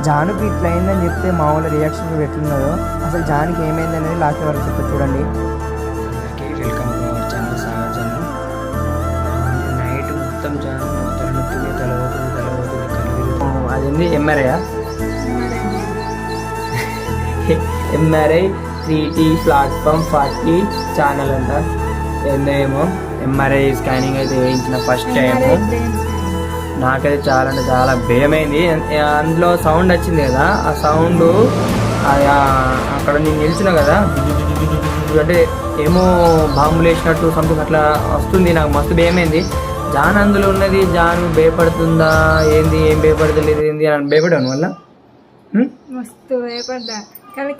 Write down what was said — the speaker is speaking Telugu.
జానుకి ఇట్లా అయిందని చెప్తే మా వాళ్ళ రియాక్షన్ ఎట్లున్నదో, అసలు జానుకి ఏమైంది అనేది లాస్ట్ వరకు చెప్తా చూడండి. Welcome to our channel Sagar channel. Night మొత్తం జాను తలనొప్పింది, తలపోతుంది కలిగి. అదేంది MRI MRI 3T platform 40 channel అంట. ఏమో ఎంఆర్ఐ స్కానింగ్ అయితే వేయించిన ఫస్ట్ టైము. నాకైతే చాలా అంటే చాలా భయమైంది. అందులో సౌండ్ వచ్చింది కదా, ఆ సౌండ్ అక్కడ నేను నిలిచిన కదా, అంటే ఏమో బాంబులు వేసినట్టు సంథింగ్ అట్లా వస్తుంది. నాకు మస్తు భయమైంది. జాన్ అందులో ఉన్నది, జాను భయపడుతుందా ఏంది, ఏం భయపడతలేదు ఏంది అని భయపడాను వల్ల మస్తు భయపడ్డా. కానీ